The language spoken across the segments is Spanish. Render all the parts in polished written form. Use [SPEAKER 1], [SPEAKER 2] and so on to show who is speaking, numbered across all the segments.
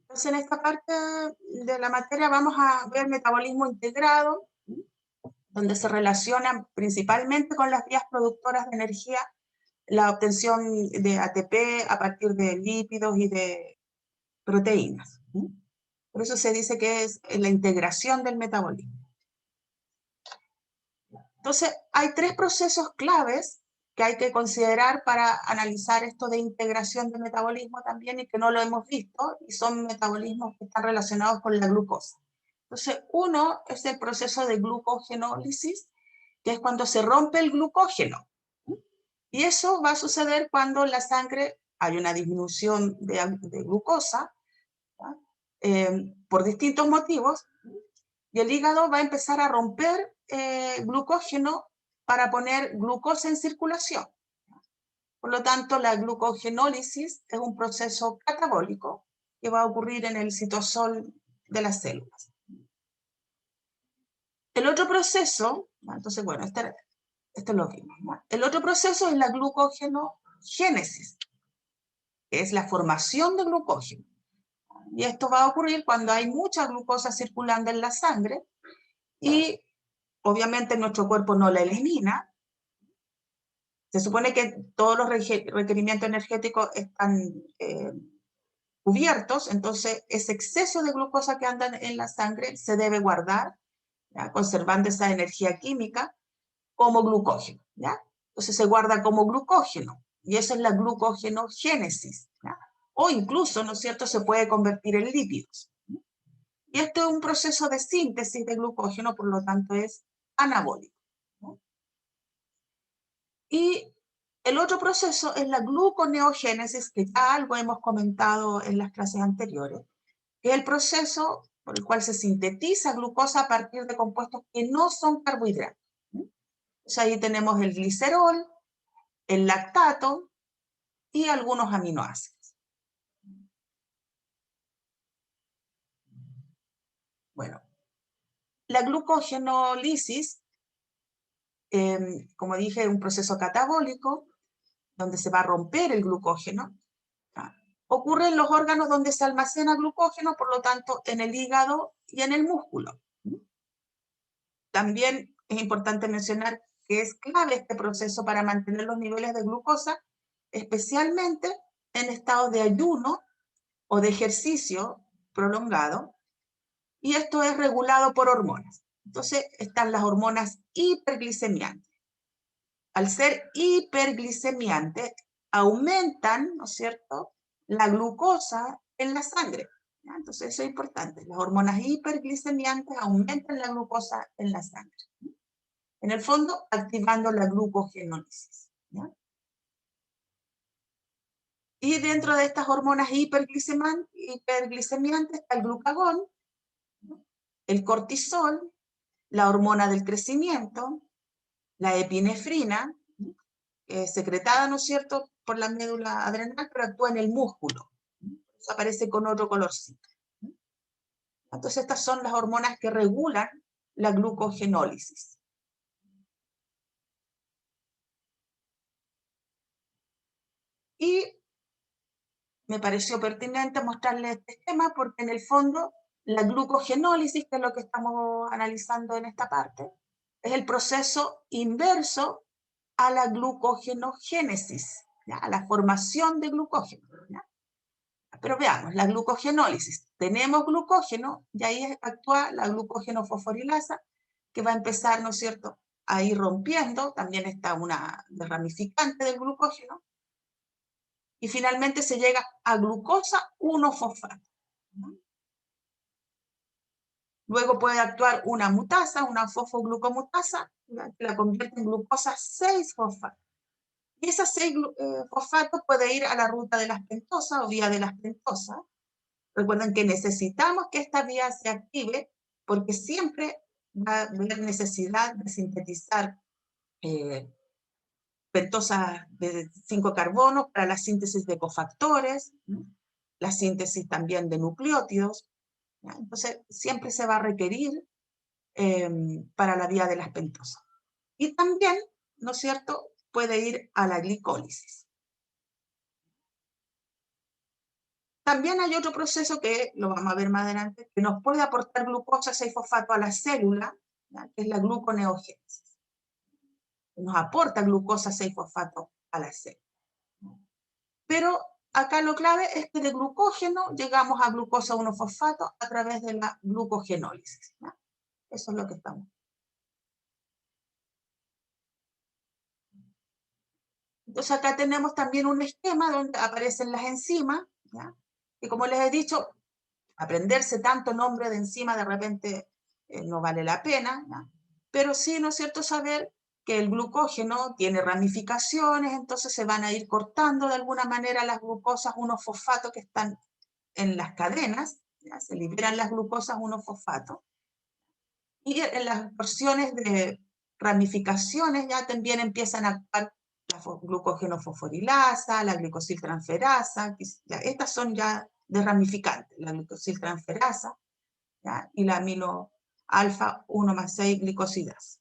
[SPEAKER 1] Entonces, en esta parte de la materia vamos a ver metabolismo integrado, donde se relacionan principalmente con las vías productoras de energía, la obtención de ATP a partir de lípidos y de proteínas. Por eso se dice que es la integración del metabolismo. Entonces, hay tres procesos claves que hay que considerar para analizar esto de integración de metabolismo también, y que no lo hemos visto, y son metabolismos que están relacionados con la glucosa. Entonces, uno es el proceso de glucogenólisis, que es cuando se rompe el glucógeno. Y eso va a suceder cuando en la sangre hay una disminución de glucosa, por distintos motivos, y el hígado va a empezar a romper glucógeno para poner glucosa en circulación. Por lo tanto, la glucogenólisis es un proceso catabólico que va a ocurrir en el citosol de las células. El otro proceso, entonces, bueno, esto lo vimos, ¿no? El otro proceso es la glucogenogénesis, que es la formación de glucógeno. Y esto va a ocurrir cuando hay mucha glucosa circulando en la sangre y obviamente nuestro cuerpo no la elimina. Se supone que todos los requerimientos energéticos están cubiertos, entonces ese exceso de glucosa que anda en la sangre se debe guardar, ¿ya? Conservando esa energía química como glucógeno, ¿ya? Entonces se guarda como glucógeno, y eso es la glucogenogénesis, ¿ya? O incluso, ¿no es cierto?, se puede convertir en lípidos. Y esto es un proceso de síntesis de glucógeno, por lo tanto es anabólico, ¿no? Y el otro proceso es la gluconeogénesis, que ya algo hemos comentado en las clases anteriores, que es el proceso por el cual se sintetiza glucosa a partir de compuestos que no son carbohidratos. O sea, ahí tenemos el glicerol, el lactato y algunos aminoácidos. Bueno, la glucogenólisis, como dije, es un proceso catabólico donde se va a romper el glucógeno. Ocurre en los órganos donde se almacena glucógeno, por lo tanto, en el hígado y en el músculo. También es importante mencionar que es clave este proceso para mantener los niveles de glucosa, especialmente en estados de ayuno o de ejercicio prolongado, y esto es regulado por hormonas. Entonces están las hormonas hiperglicemiantes. Al ser hiperglicemiantes, aumentan, ¿no es cierto?, la glucosa en la sangre. ¿Ya? Entonces eso es importante. Las hormonas hiperglicemiantes aumentan la glucosa en la sangre. En el fondo, activando la glucogenólisis. ¿Ya? Y dentro de estas hormonas hiperglicemiantes está el glucagón, ¿no?, el cortisol, la hormona del crecimiento, la epinefrina, secretada, ¿no es cierto?, por la médula adrenal, pero actúa en el músculo. Eso aparece con otro colorcito. Entonces estas son las hormonas que regulan la glucogenólisis. Y me pareció pertinente mostrarles este esquema porque en el fondo la glucogenólisis, que es lo que estamos analizando en esta parte, es el proceso inverso a la glucogenogénesis, ¿ya?, a la formación de glucógeno, ¿ya? Pero veamos, la glucogenólisis. Tenemos glucógeno y ahí actúa la glucogenofosforilasa, que va a empezar, ¿no es cierto?, a ir rompiendo. También está una ramificante del glucógeno. Y finalmente se llega a glucosa 1-fosfato. Luego puede actuar una mutasa, una fosfoglucomutasa, que la convierte en glucosa 6-fosfato. Y esa 6-fosfato puede ir a la ruta de las pentosas o vía de las pentosas. Recuerden que necesitamos que esta vía se active porque siempre va a haber necesidad de sintetizar pentosas de 5 carbonos para la síntesis de cofactores, ¿no?, la síntesis también de nucleótidos, ¿ya? Entonces siempre se va a requerir para la vía de las pentosas. Y también, ¿no es cierto?, puede ir a la glicólisis. También hay otro proceso que lo vamos a ver más adelante, que nos puede aportar glucosa 6-fosfato a la célula, ¿ya? Que es la gluconeogénesis. Nos aporta glucosa 6-fosfato a la célula. Pero acá lo clave es que de glucógeno llegamos a glucosa 1-fosfato a través de la glucogenólisis, ¿ya? Eso es lo que estamos. Entonces acá tenemos también un esquema donde aparecen las enzimas, ¿ya? Y como les he dicho, aprenderse tanto nombre de enzima de repente no vale la pena, ¿ya? Pero sí, ¿no es cierto?, saber que el glucógeno tiene ramificaciones, entonces se van a ir cortando de alguna manera las glucosas 1-fosfato que están en las cadenas, ¿ya? Se liberan las glucosas 1-fosfato, y en las porciones de ramificaciones ya también empiezan a actuar la glucógeno-fosforilasa, la glicosiltransferasa, ya, estas son ya de ramificante, la glicosiltransferasa, ¿ya? Y la amino alfa 1+6 glicosidasa,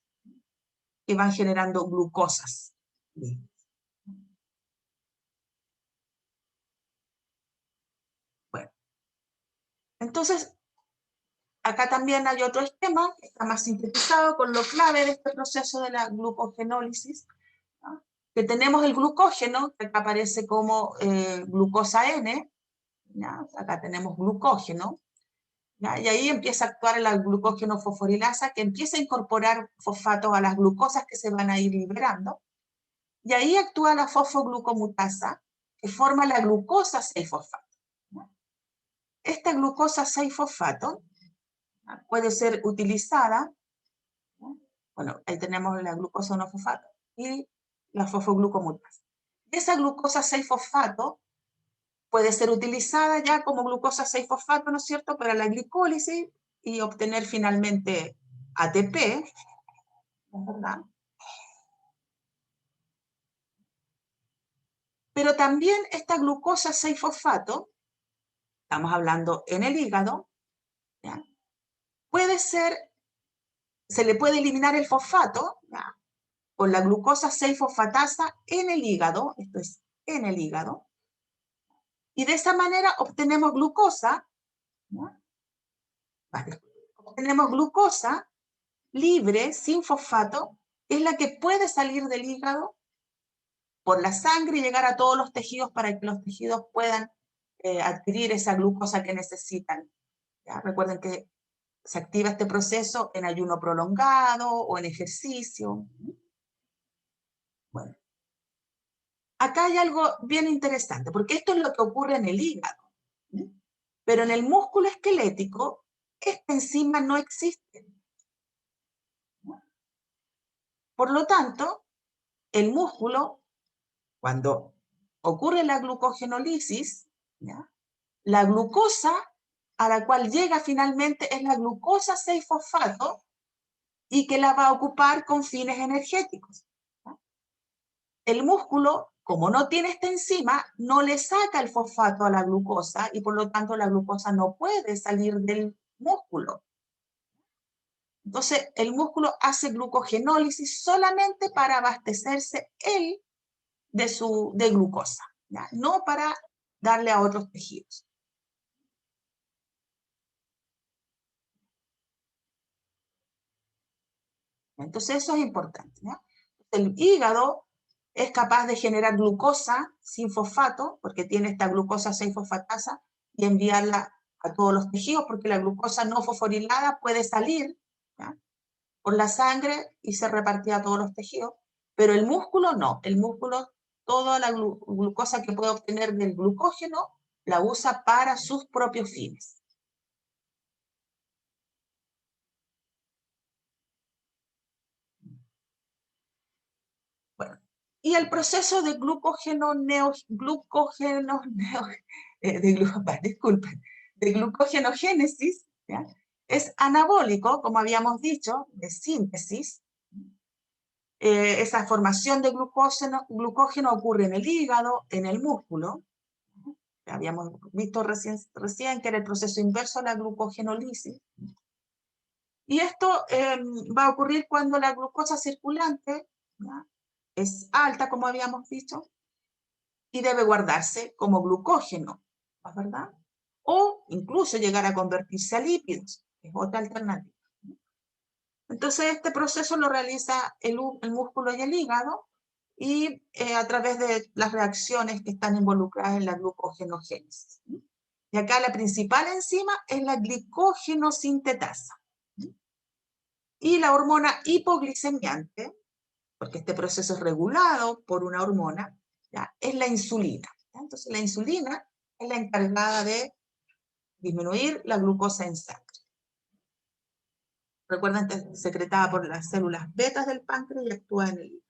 [SPEAKER 1] que van generando glucosas. Bueno, entonces, acá también hay otro esquema que está más sintetizado con lo clave de este proceso de la glucogenólisis, ¿no? Que tenemos el glucógeno, que acá aparece como glucosa N, ¿ya? Acá tenemos glucógeno, ¿ya? Y ahí empieza a actuar la glucógeno fosforilasa, que empieza a incorporar fosfatos a las glucosas que se van a ir liberando, y ahí actúa la fosfoglucomutasa, que forma la glucosa 6-fosfato. Esta glucosa 6-fosfato puede ser utilizada, ¿no? Bueno, ahí tenemos la glucosa 1-fosfato y la fosfoglucomutasa. Esa glucosa 6-fosfato puede ser utilizada ya como glucosa 6-fosfato, ¿no es cierto?, para la glicólisis y obtener finalmente ATP, ¿verdad? Pero también esta glucosa 6-fosfato, estamos hablando en el hígado, ¿ya? Puede ser, se le puede eliminar el fosfato, ¿ya?, con la glucosa 6-fosfatasa en el hígado, esto es en el hígado, y de esa manera obtenemos glucosa, ¿no? Vale. Obtenemos glucosa libre, sin fosfato, que es la que puede salir del hígado por la sangre y llegar a todos los tejidos para que los tejidos puedan adquirir esa glucosa que necesitan, ¿ya? Recuerden que se activa este proceso en ayuno prolongado o en ejercicio. Bueno, acá hay algo bien interesante, porque esto es lo que ocurre en el hígado, ¿sí? Pero en el músculo esquelético, esta enzima no existe. Por lo tanto, el músculo, cuando ocurre la glucogenólisis, ¿ya?, la glucosa a la cual llega finalmente es la glucosa 6-fosfato y que la va a ocupar con fines energéticos, ¿ya? El músculo, como no tiene esta enzima, no le saca el fosfato a la glucosa y por lo tanto la glucosa no puede salir del músculo. Entonces el músculo hace glucogenólisis solamente para abastecerse él de glucosa, ¿ya?, no para darle a otros tejidos. Entonces eso es importante, ¿ya? El hígado es capaz de generar glucosa sin fosfato, porque tiene esta glucosa 6-fosfatasa, y enviarla a todos los tejidos, porque la glucosa no fosforilada puede salir, ¿ya?, por la sangre y ser repartida a todos los tejidos, pero el músculo no. El músculo, toda la glucosa que puede obtener del glucógeno, la usa para sus propios fines. Bueno, y el proceso de disculpen, de glucogenogénesis, ¿ya?, es anabólico, como habíamos dicho, de síntesis. Esa formación de glucógeno ocurre en el hígado, en el músculo. Habíamos visto recién que era el proceso inverso a la glucogenólisis. Y esto va a ocurrir cuando la glucosa circulante, ¿ya?, es alta, como habíamos dicho, y debe guardarse como glucógeno ¿verdad? O incluso llegar a convertirse a lípidos, que es otra alternativa. Entonces este proceso lo realiza el músculo y el hígado, y a través de las reacciones que están involucradas en la glucogenogénesis. Y acá la principal enzima es la glicogenosintetasa. Y la hormona hipoglicemiante, porque este proceso es regulado por una hormona, ¿ya?, es la insulina. ¿Ya? Entonces la insulina es la encargada de disminuir la glucosa en sangre. Recuerden que es secretada por las células betas del páncreas y actúa en el hígado.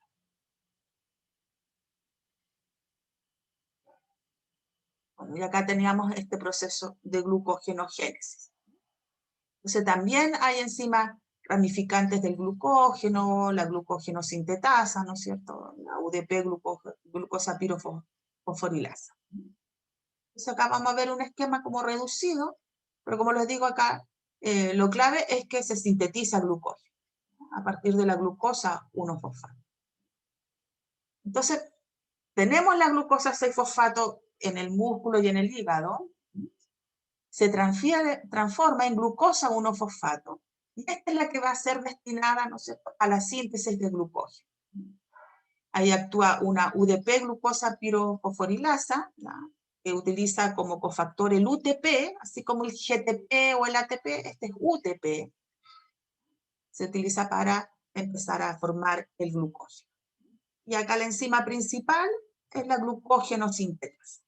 [SPEAKER 1] Bueno, y acá teníamos este proceso de glucogenogénesis. Entonces también hay enzimas ramificantes del glucógeno, la glucogenosintetasa, ¿no es cierto? La UDP, glucosa pirofosforilasa. Entonces acá vamos a ver un esquema como reducido, pero como les digo acá, lo clave es que se sintetiza glucógeno, ¿no?, a partir de la glucosa 1-fosfato. Entonces, tenemos la glucosa 6-fosfato en el músculo y en el hígado, se transforma en glucosa 1-fosfato, y esta es la que va a ser destinada, ¿no es cierto?, a la síntesis de glucógeno. Ahí actúa una UDP glucosa pirofosforilasa, ¿no?, que utiliza como cofactor el UTP, así como el GTP o el ATP, este es UTP. Se utiliza para empezar a formar el glucógeno. Y acá la enzima principal es la glucogenosintetasa.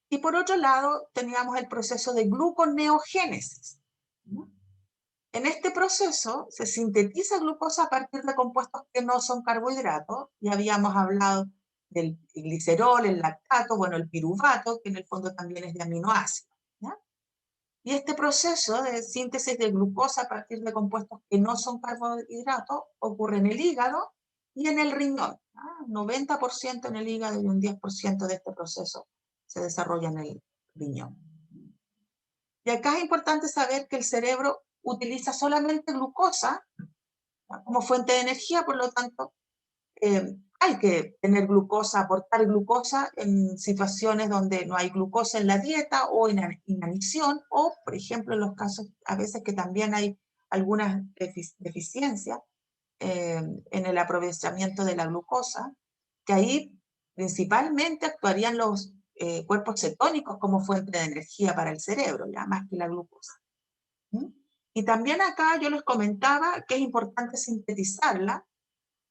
[SPEAKER 1] Y por otro lado, teníamos el proceso de gluconeogénesis. En este proceso se sintetiza glucosa a partir de compuestos que no son carbohidratos. Ya habíamos hablado del glicerol, el lactato, bueno, el piruvato, que en el fondo también es de aminoácidos. ¿Ya? Y este proceso de síntesis de glucosa a partir de compuestos que no son carbohidratos ocurre en el hígado y en el riñón. 90% en el hígado y un 10% de este proceso se desarrolla en el riñón. Y acá es importante saber que el cerebro utiliza solamente glucosa, ¿no?, como fuente de energía, por lo tanto, hay que tener glucosa, aportar glucosa en situaciones donde no hay glucosa en la dieta o en inanición, o, por ejemplo, en los casos a veces que también hay algunas deficiencias en el aprovechamiento de la glucosa, que ahí principalmente actuarían los cuerpos cetónicos como fuente de energía para el cerebro, ya más que la glucosa. ¿Mm? Y también acá yo les comentaba que es importante sintetizarla,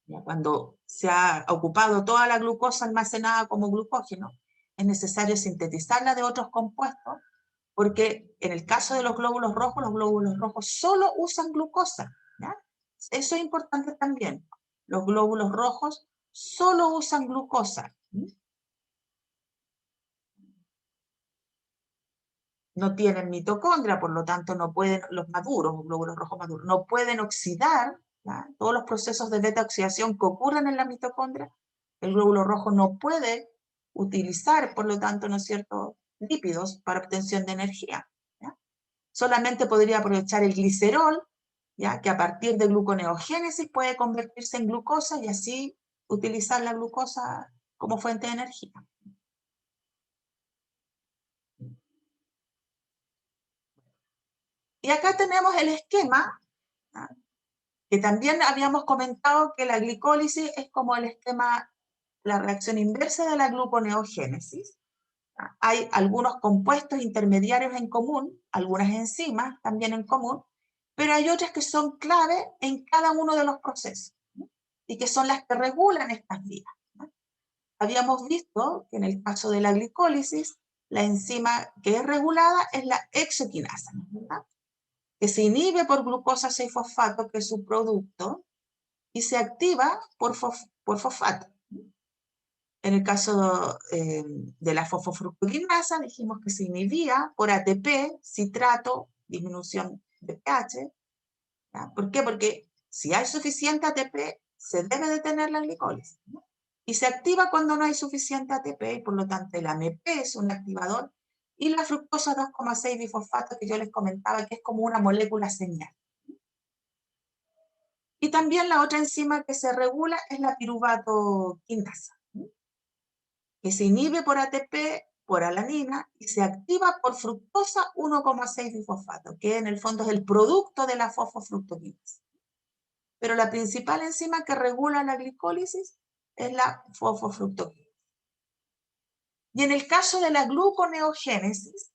[SPEAKER 1] ya cuando se ha ocupado toda la glucosa almacenada como glucógeno, es necesario sintetizarla de otros compuestos, porque en el caso de los glóbulos rojos solo usan glucosa. ¿Ya? Eso es importante también. Los glóbulos rojos solo usan glucosa. No tienen mitocondria, por lo tanto no pueden, los maduros, glóbulos rojos maduros, no pueden oxidar, ¿ya?, todos los procesos de beta-oxidación que ocurren en la mitocondria. El glóbulo rojo no puede utilizar, por lo tanto, ¿no es cierto?, lípidos para obtención de energía. ¿Ya? Solamente podría aprovechar el glicerol, ¿ya?, que a partir de gluconeogénesis puede convertirse en glucosa y así utilizar la glucosa como fuente de energía. Y acá tenemos el esquema, ¿ya?, que también habíamos comentado que la glicólisis es como el esquema, la reacción inversa de la gluconeogénesis. ¿Ya? Hay algunos compuestos intermediarios en común, algunas enzimas también en común, pero hay otras que son clave en cada uno de los procesos, ¿no?, y que son las que regulan estas vías. ¿No? Habíamos visto que en el caso de la glicólisis, la enzima que es regulada es la hexoquinasa, ¿verdad?, que se inhibe por glucosa 6-fosfato, que es su producto, y se activa por fosfato. En el caso de la fosfofructoquinasa, dijimos que se inhibía por ATP, citrato, disminución de pH. ¿Ya? ¿Por qué? Porque si hay suficiente ATP, se debe detener la glicólisis, ¿no? Y se activa cuando no hay suficiente ATP, y por lo tanto el AMP es un activador, y la fructosa 2,6 bifosfato que yo les comentaba, que es como una molécula señal. también la otra enzima que se regula es la piruvato quinasa, que se inhibe por ATP, por alanina, y se activa por fructosa 1,6 bifosfato, que en el fondo es el producto de la fosfofructoquinasa. Pero la principal enzima que regula la glicólisis es la fosfofructoquinasa. Y en el caso de la gluconeogénesis,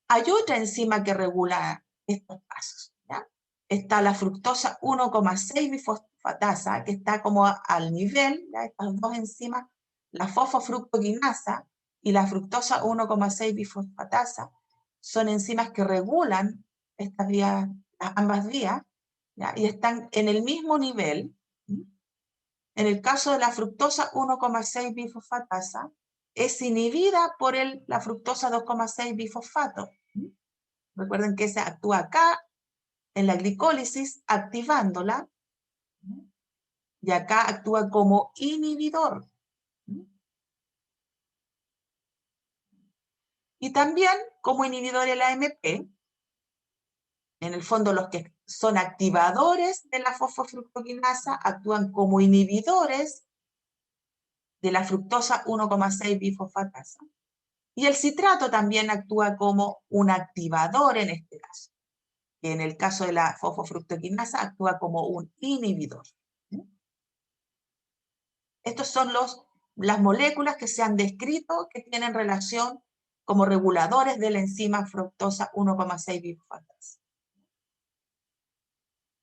[SPEAKER 1] hay otra enzima que regula estos pasos, ¿ya? Está la fructosa 1,6 bifosfatasa, que está como al nivel, ¿ya? Estas dos enzimas, la fosfofructoquinasa y la fructosa 1,6 bifosfatasa, son enzimas que regulan estas vías, ambas vías, ¿ya? Y están en el mismo nivel. En el caso de la fructosa 1,6 bifosfatasa, es inhibida por la fructosa 2,6 bifosfato. Recuerden que esa actúa acá en la glicólisis activándola, y acá actúa como inhibidor. Y también como inhibidor el AMP, en el fondo los que son activadores de la fosfofructoquinasa actúan como inhibidores de la fructosa 1,6 bifosfatasa. Y el citrato también actúa como un activador en este caso. En el caso de la fosfofructoquinasa actúa como un inhibidor. Estas son las moléculas que se han descrito que tienen relación como reguladores de la enzima fructosa 1,6 bifosfatasa.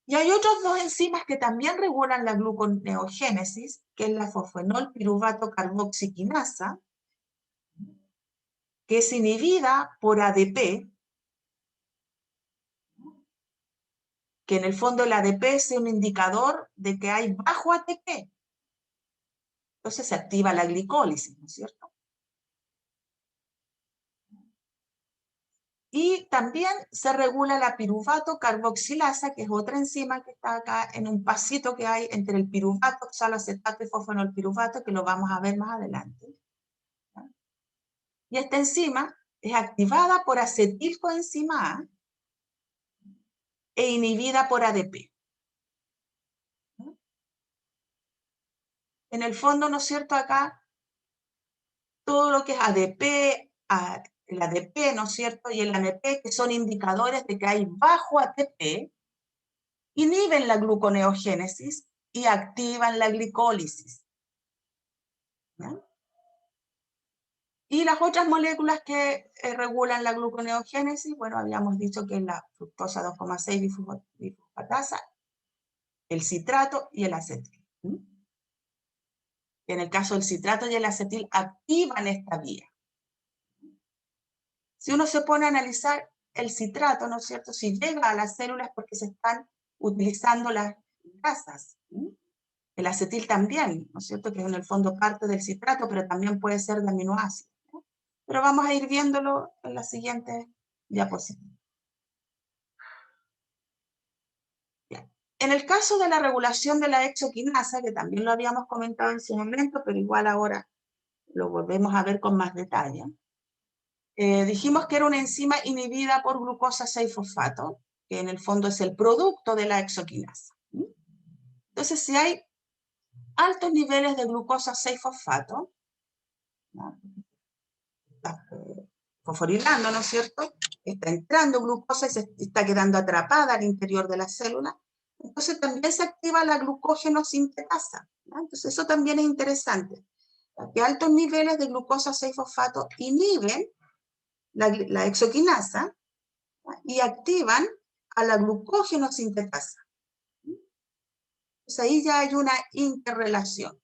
[SPEAKER 1] Y hay otras dos enzimas que también regulan la gluconeogénesis, que es la fosfenol piruvato carboxiquinasa, que es inhibida por ADP, que en el fondo el ADP es un indicador de que hay bajo ATP. Entonces se activa la glicólisis, ¿no es cierto? Y también se regula la piruvato carboxilasa, que es otra enzima que está acá en un pasito que hay entre el piruvato, oxaloacetato y fosfenolpiruvato, que lo vamos a ver más adelante. Y esta enzima es activada por acetilcoenzima A e inhibida por ADP. En el fondo, ¿no es cierto? Acá todo lo que es ADP, el ADP, ¿no es cierto? Y el AMP, que son indicadores de que hay bajo ATP, inhiben la gluconeogénesis y activan la glicólisis. ¿Ya? Y las otras moléculas que regulan la gluconeogénesis, bueno, habíamos dicho que es la fructosa 2,6 bifosfatasa, el citrato y el acetil. En el caso del citrato y el acetil activan esta vía. Si uno se pone a analizar el citrato, ¿no es cierto? Si llega a las células porque se están utilizando las grasas. El acetil también, ¿no es cierto? Que es en el fondo parte del citrato, pero también puede ser de aminoácidos. Pero vamos a ir viéndolo en la siguiente diapositiva. Bien. En el caso de la regulación de la exoquinasa, que también lo habíamos comentado en su momento, pero igual ahora lo volvemos a ver con más detalle, dijimos que era una enzima inhibida por glucosa 6-fosfato, que en el fondo es el producto de la exoquinasa. Entonces, si hay altos niveles de glucosa 6-fosfato, está fosforilando, ¿no es cierto? Está entrando glucosa y se está quedando atrapada al interior de la célula. Entonces también se activa la glucógeno sintetasa. Entonces eso también es interesante. Que altos niveles de glucosa 6-fosfato inhiben la exoquinasa y activan a la glucógeno sintetasa. Entonces ahí ya hay una interrelación.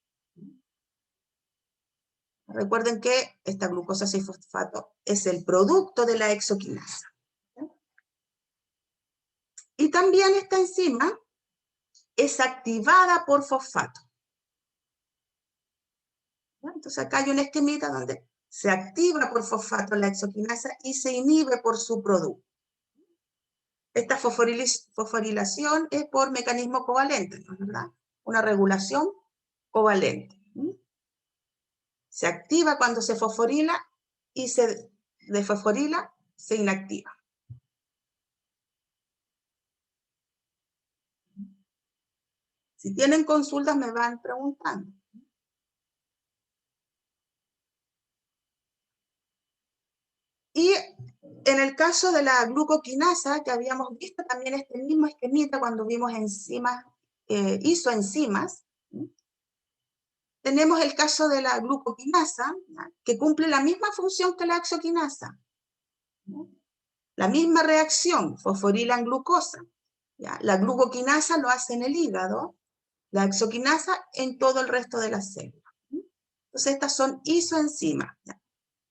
[SPEAKER 1] Recuerden que esta glucosa 6-fosfato es el producto de la exoquinasa. Y también esta enzima es activada por fosfato. Entonces acá hay una esquemita donde se activa por fosfato la exoquinasa y se inhibe por su producto. Esta fosforilación es por mecanismo covalente, ¿no es verdad? Una regulación covalente. Se activa cuando se fosforila y se desfosforila, se inactiva. Si tienen consultas me van preguntando. Y en el caso de la glucoquinasa, que habíamos visto también este mismo esquemita cuando vimos enzimas, isoenzimas, tenemos el caso de la glucoquinasa, que cumple la misma función que la hexoquinasa. La misma reacción, fosforilan glucosa. ¿Ya? La glucoquinasa lo hace en el hígado, la hexoquinasa en todo el resto de las células. Entonces estas son isoenzimas, ¿ya?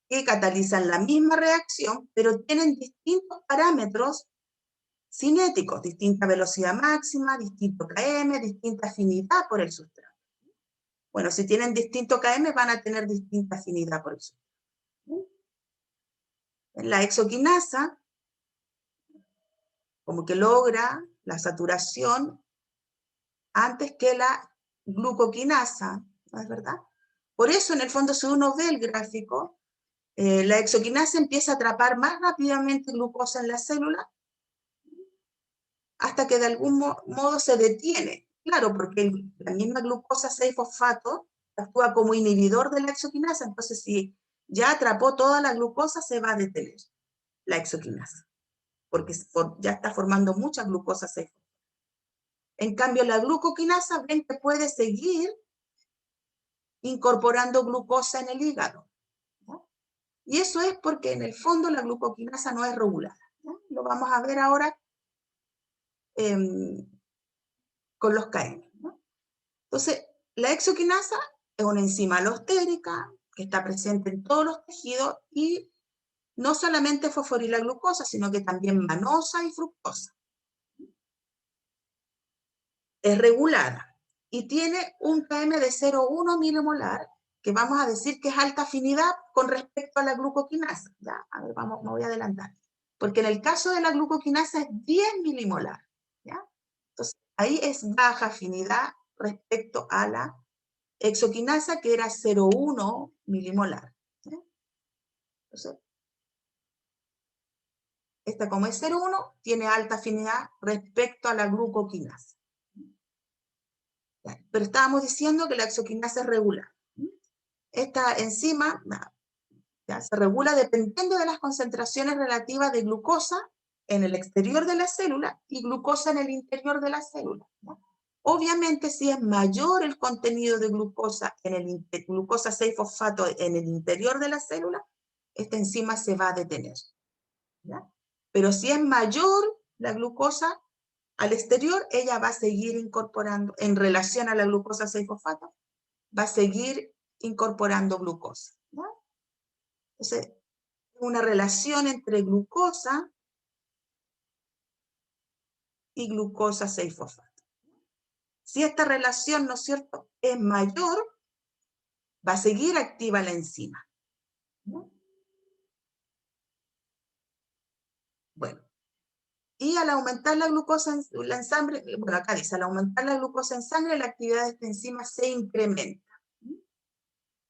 [SPEAKER 1] Que catalizan la misma reacción, pero tienen distintos parámetros cinéticos, distinta velocidad máxima, distinto km, distinta afinidad por el sustrato. Bueno, si tienen distinto km van a tener distinta afinidad por el sustrato. En la hexoquinasa, como que logra la saturación antes que la glucoquinasa, ¿no es verdad? Por eso, en el fondo, si uno ve el gráfico, la hexoquinasa empieza a atrapar más rápidamente glucosa en la célula hasta que de algún modo se detiene. Claro, porque la misma glucosa 6-fosfato actúa como inhibidor de la hexoquinasa, entonces si ya atrapó toda la glucosa, se va a detener la hexoquinasa, porque ya está formando mucha glucosa 6-fosfato. En cambio, la glucoquinasa ven que puede seguir incorporando glucosa en el hígado, ¿no? Y eso es porque en el fondo la glucoquinasa no es regulada, ¿no? Lo vamos a ver ahora con los KM, ¿no? Entonces, la hexoquinasa es una enzima alostérica que está presente en todos los tejidos y no solamente fosforila glucosa, sino que también manosa y fructosa. Es regulada y tiene un km de 0,1 milimolar, que vamos a decir que es alta afinidad con respecto a la glucoquinasa. ¿Ya? A ver, me voy a adelantar. Porque en el caso de la glucoquinasa es 10 milimolar. ¿Ya? Entonces, ahí es baja afinidad respecto a la hexoquinasa, que era 0,1 milimolar. ¿Ya? Entonces, esta como es 0,1, tiene alta afinidad respecto a la glucoquinasa. ¿Ya? Pero estábamos diciendo que la hexoquinasa es regular. Esta enzima ¿ya? Se regula dependiendo de las concentraciones relativas de glucosa en el exterior de la célula y glucosa en el interior de la célula, ¿no? Obviamente, si es mayor el contenido de glucosa, glucosa 6-fosfato en el interior de la célula, esta enzima se va a detener, ¿ya? Pero si es mayor la glucosa al exterior, ella va a seguir incorporando, en relación a la glucosa 6-fosfato, va a seguir incorporando glucosa, ¿no? Entonces, una relación entre glucosa y glucosa 6-fosfato. Si esta relación, ¿no es cierto?, es mayor, va a seguir activa la enzima, ¿no? Bueno, y al aumentar la glucosa en sangre, bueno, acá dice, al aumentar la glucosa en sangre, la actividad de esta enzima se incrementa.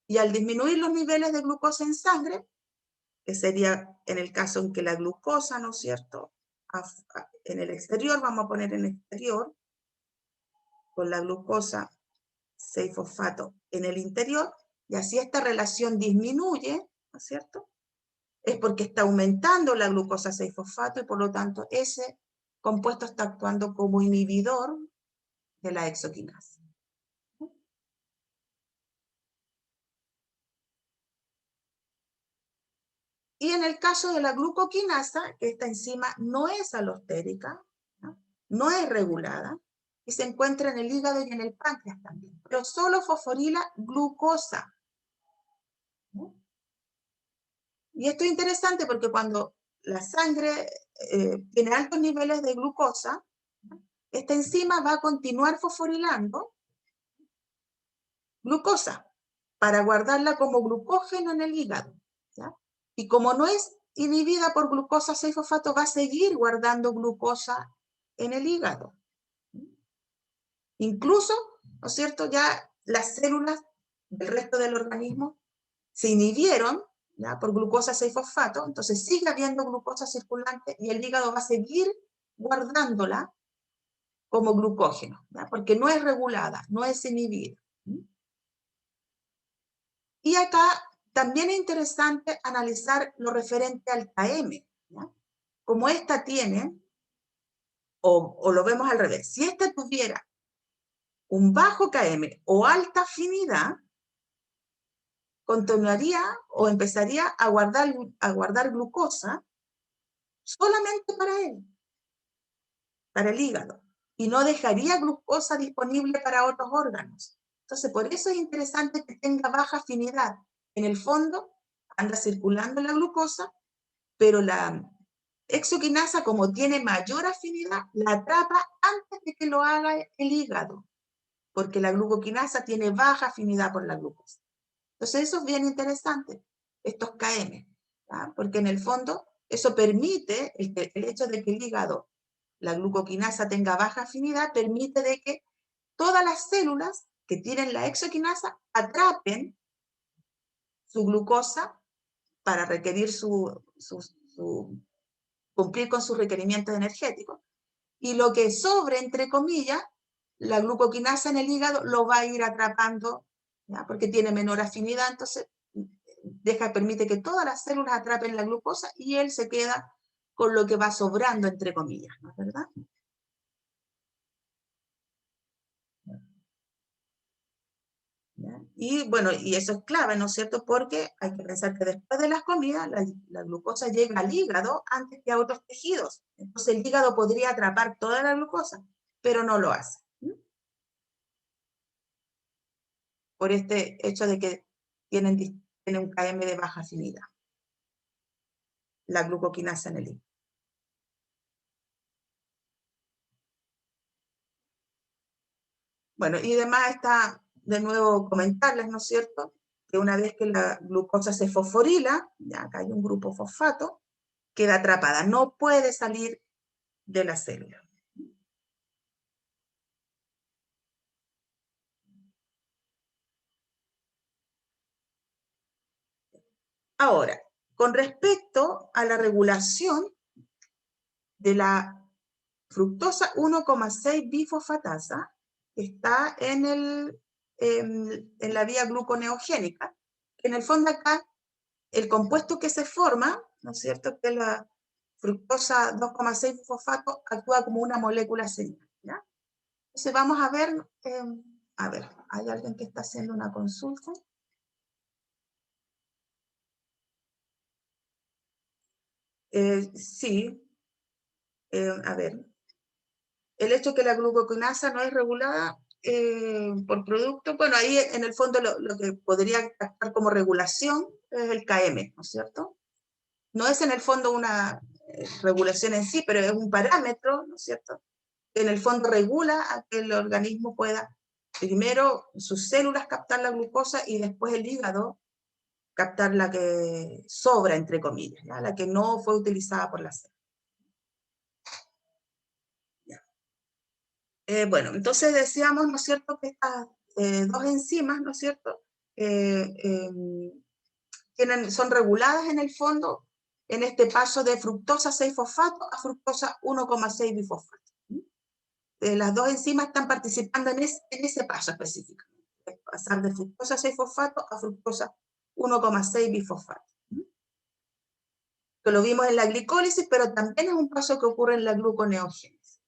[SPEAKER 1] Y al disminuir los niveles de glucosa en sangre, que sería en el caso en que la glucosa, ¿no es cierto?, en el exterior, vamos a poner en el exterior, con la glucosa 6-fosfato en el interior, y así esta relación disminuye, ¿no es cierto? Es porque está aumentando la glucosa 6-fosfato y por lo tanto ese compuesto está actuando como inhibidor de la hexoquinasa. Y en el caso de la glucoquinasa, que esta enzima no es alostérica, no es regulada, y se encuentra en el hígado y en el páncreas también, pero solo fosforila glucosa, ¿no? Y esto es interesante porque cuando la sangre tiene altos niveles de glucosa, esta enzima va a continuar fosforilando glucosa para guardarla como glucógeno en el hígado, ¿ya? Y como no es inhibida por glucosa 6-fosfato, va a seguir guardando glucosa en el hígado. Incluso, ¿no es cierto?, ya las células del resto del organismo se inhibieron, ¿ya?, por glucosa 6-fosfato, entonces sigue habiendo glucosa circulante y el hígado va a seguir guardándola como glucógeno, ¿ya? Porque no es regulada, no es inhibida. Y acá también es interesante analizar lo referente al KM, ¿ya? Como esta tiene, o lo vemos al revés, si esta tuviera un bajo KM o alta afinidad, continuaría o empezaría a guardar glucosa solamente para él, para el hígado, y no dejaría glucosa disponible para otros órganos. Entonces, por eso es interesante que tenga baja afinidad. En el fondo, anda circulando la glucosa, pero la exoquinasa, como tiene mayor afinidad, la atrapa antes de que lo haga el hígado, porque la glucoquinasa tiene baja afinidad por la glucosa. Entonces, eso es bien interesante, estos KM, ¿ya? Porque en el fondo eso permite, el hecho de que el hígado, la glucoquinasa tenga baja afinidad, permite de que todas las células que tienen la exoquinasa atrapen su glucosa para requerir cumplir con sus requerimientos energéticos. Y lo que sobre, entre comillas, la glucoquinasa en el hígado lo va a ir atrapando, ¿ya? Porque tiene menor afinidad, entonces permite que todas las células atrapen la glucosa y él se queda con lo que va sobrando, entre comillas, ¿no es verdad? ¿Ya? Y bueno, y eso es clave, ¿no es cierto? Porque hay que pensar que después de las comidas, la glucosa llega al hígado antes que a otros tejidos. Entonces el hígado podría atrapar toda la glucosa, pero no lo hace. Por este hecho de que tienen un KM de baja afinidad, la glucoquinasa en el hígado. Bueno, y además está, de nuevo, comentarles, ¿no es cierto?, que una vez que la glucosa se fosforila, ya acá hay un grupo fosfato, queda atrapada, no puede salir de la célula. Ahora, con respecto a la regulación de la fructosa 1,6 bifosfatasa, está en la vía gluconeogénica, que en el fondo acá el compuesto que se forma, ¿no es cierto?, que es la fructosa 2,6 fosfato, actúa como una molécula señal, ¿ya? Entonces vamos a ver, hay alguien que está haciendo una consulta. Sí, a ver, el hecho de que la glucoquinasa no es regulada por producto, bueno, ahí en el fondo lo que podría actuar como regulación es el KM, ¿no es cierto? No es en el fondo una regulación en sí, pero es un parámetro, ¿no es cierto?, que en el fondo regula a que el organismo pueda, primero sus células captar la glucosa y después el hígado captar la que sobra, entre comillas, ¿ya? La que no fue utilizada por la célula. Bueno, entonces decíamos, ¿no es cierto?, que estas dos enzimas, ¿no es cierto?, eh, son reguladas en el fondo en este paso de fructosa 6-fosfato a fructosa 1,6 bifosfato. Las dos enzimas están participando en ese paso específico, pasar de fructosa 6-fosfato a fructosa 1,6 bifosfato. Que lo vimos en la glicólisis, pero también es un paso que ocurre en la gluconeogénesis.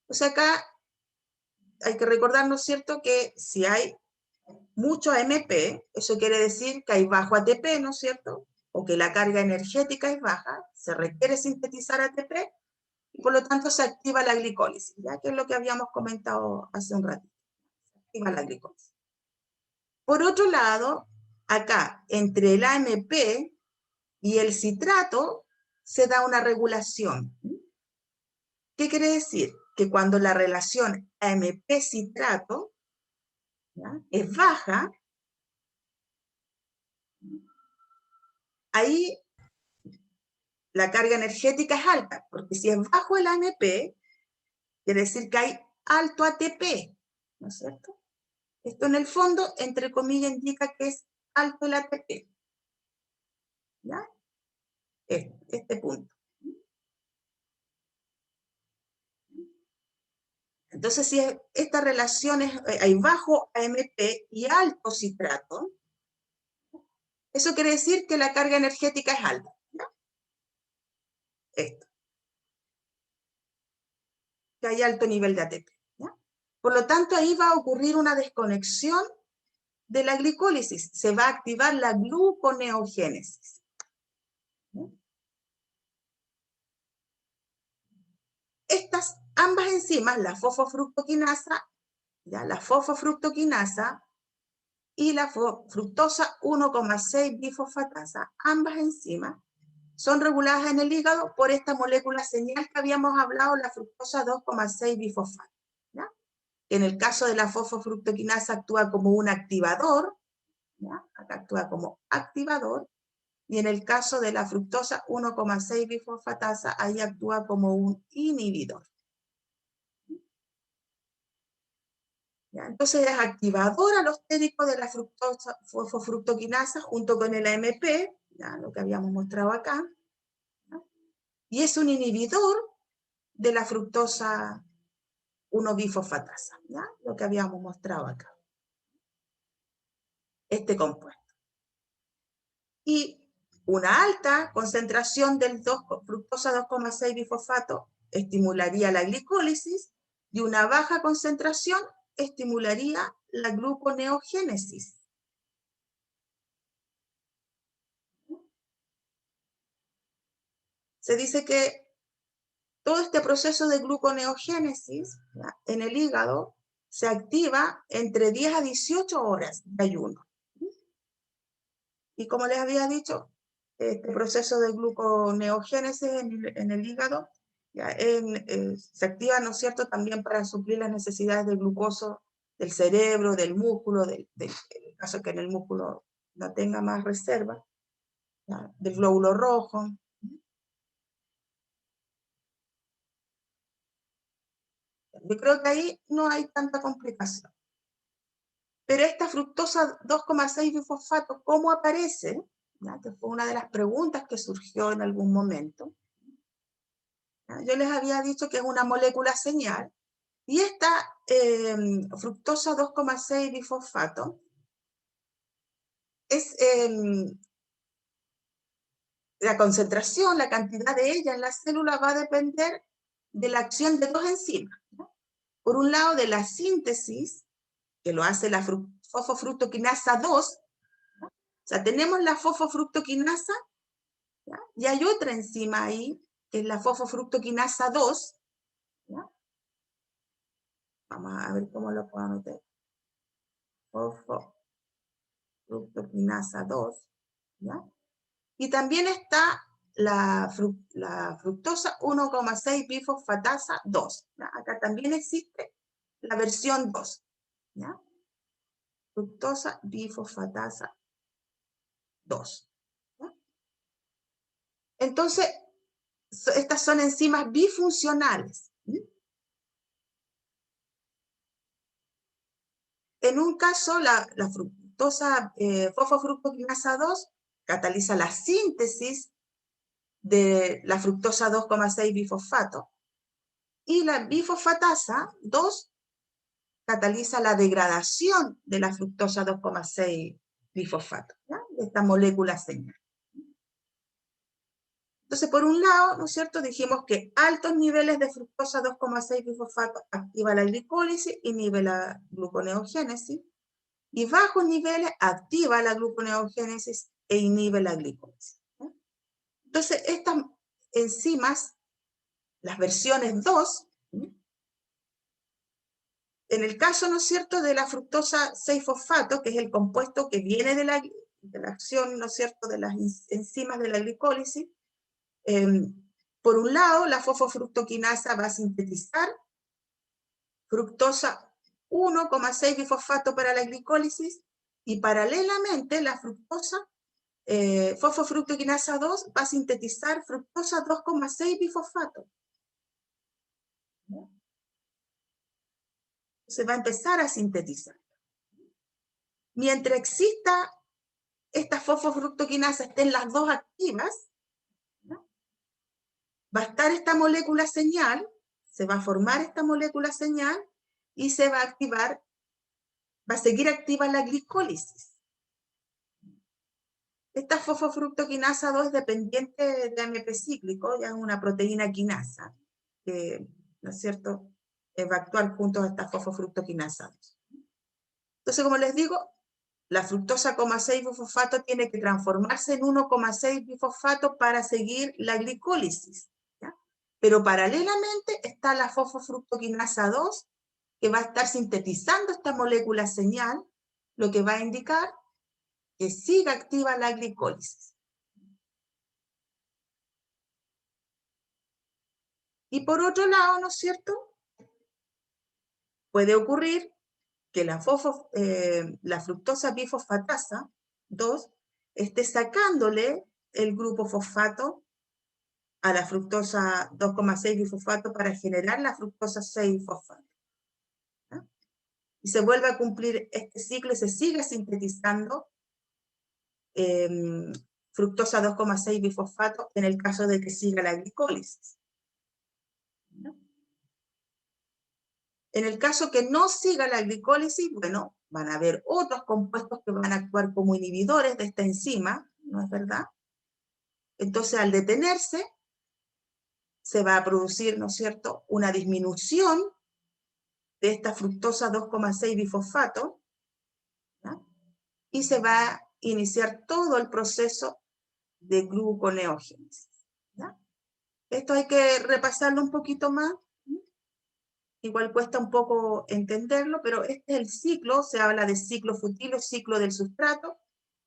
[SPEAKER 1] O sea, acá hay que recordar, ¿no es cierto?, que si hay mucho AMP, eso quiere decir que hay bajo ATP, ¿no es cierto?, o que la carga energética es baja, se requiere sintetizar ATP, y por lo tanto se activa la glicólisis, ya que es lo que habíamos comentado hace un ratito, se activa la glicólisis. Por otro lado, acá, entre el AMP y el citrato, se da una regulación. ¿Qué quiere decir? Que cuando la relación AMP-citrato es baja, ahí la carga energética es alta, porque si es bajo el AMP, quiere decir que hay alto ATP, ¿no es cierto? Esto en el fondo, entre comillas, indica que es alto el ATP, ¿ya? Este punto. Entonces, si esta relación hay bajo AMP y alto citrato, eso quiere decir que la carga energética es alta. ¿Ya? Esto. Que hay alto nivel de ATP. ¿Ya? Por lo tanto, ahí va a ocurrir una desconexión de la glicólisis. Se va a activar la gluconeogénesis. ¿Ya? Estas ambas enzimas, la fosfofructoquinasa, ¿ya? La fosfofructoquinasa y la fructosa 1,6 bifosfatasa, ambas enzimas son reguladas en el hígado por esta molécula señal que habíamos hablado, la fructosa 2,6 bifosfato. ¿Ya? En el caso de la fosfofructoquinasa actúa como un activador, ¿ya? Acá actúa como activador, y en el caso de la fructosa 1,6 bifosfatasa, ahí actúa como un inhibidor. ¿Ya? Entonces es activador alostérico de la fructosa, fosfofructoquinasa junto con el AMP, ¿ya? Lo que habíamos mostrado acá, ¿ya? Y es un inhibidor de la fructosa 1-bifosfatasa, ¿ya? Lo que habíamos mostrado acá. Este compuesto. Y una alta concentración del fructosa 2,6 bifosfato estimularía la glicólisis y una baja concentración estimularía la gluconeogénesis. Se dice que todo este proceso de gluconeogénesis, ¿ya? En el hígado se activa entre 10 a 18 horas de ayuno. Y como les había dicho, este proceso de gluconeogénesis en el hígado ¿ya? Se activa, ¿no es cierto?, también para suplir las necesidades de glucoso del cerebro, del músculo, en el caso que en el músculo no tenga más reserva, ¿ya? Del glóbulo rojo. Yo creo que ahí no hay tanta complicación. Pero esta fructosa 2,6 bifosfato, ¿cómo aparece? ¿Ya? Que fue una de las preguntas que surgió en algún momento. ¿Ya? Yo les había dicho que es una molécula señal, y esta fructosa 2,6 bifosfato es la concentración, la cantidad de ella en la célula va a depender de la acción de dos enzimas. ¿No? Por un lado, de la síntesis, que lo hace la fosfofructoquinasa 2. ¿No? O sea, tenemos la fosfofructoquinasa, ¿ya? Y hay otra enzima ahí, que es la fosfofructoquinasa 2. ¿Ya? Vamos a ver cómo lo puedo anotar. Fosfofructoquinasa 2. ¿Ya? Y también está la fructosa 1,6 bifosfatasa 2. ¿Ya? Acá también existe la versión 2. ¿Ya? Fructosa bifosfatasa 2. ¿Ya? Entonces, estas son enzimas bifuncionales. ¿Sí? En un caso, la fructosa fosfofructoquinasa 2 cataliza la síntesis de la fructosa 2,6 bifosfato, y la bifosfatasa 2 cataliza la degradación de la fructosa 2,6 bifosfato, ¿ya? De esta molécula señal. Entonces, por un lado, ¿no es cierto?, dijimos que altos niveles de fructosa 2,6 bifosfato activa la glicólisis, inhibe la gluconeogénesis, y bajos niveles activa la gluconeogénesis e inhibe la glicólisis. ¿Ya? Entonces, estas enzimas, las versiones 2, en el caso, ¿no es cierto?, de la fructosa 6-fosfato, que es el compuesto que viene de la acción, ¿no es cierto?, de las enzimas de la glicólisis, por un lado, la fosfofructoquinasa va a sintetizar fructosa 1,6 bifosfato para la glicólisis, y paralelamente la fructosa fosfofructoquinasa 2 va a sintetizar fructosa 2,6 bifosfato. ¿No? Se va a empezar a sintetizar. Mientras exista esta fosfofructoquinasa, estén las dos activas, ¿no? Va a estar esta molécula señal, se va a formar esta molécula señal, y se va a activar, va a seguir activa la glicólisis. Esta fosfofructoquinasa 2 es dependiente de AMP cíclico, ya es una proteína quinasa, que, ¿no es cierto?, va a actuar junto a esta fosfofructoquinasa 2. Entonces, como les digo, la fructosa 6 bifosfato tiene que transformarse en 1,6 bifosfato para seguir la glicólisis, ¿ya? Pero paralelamente está la fosfofructoquinasa 2, que va a estar sintetizando esta molécula señal, lo que va a indicar que siga activa la glicólisis. Y por otro lado, ¿no es cierto?, puede ocurrir que la fructosa bifosfatasa 2 esté sacándole el grupo fosfato a la fructosa 2,6 bifosfato para generar la fructosa 6 bifosfato. ¿Ya? Y se vuelve a cumplir este ciclo y se sigue sintetizando fructosa 2,6 bifosfato en el caso de que siga la glicólisis. ¿Ya? En el caso que no siga la glicólisis, bueno, van a haber otros compuestos que van a actuar como inhibidores de esta enzima, ¿no es verdad? Entonces, al detenerse, se va a producir, ¿no es cierto?, una disminución de esta fructosa 2,6 bifosfato, ¿ya? Y se va a iniciar todo el proceso de gluconeogénesis, ¿ya? Esto hay que repasarlo un poquito más. Igual cuesta un poco entenderlo, pero este es el ciclo, se habla de ciclo futilo, ciclo del sustrato,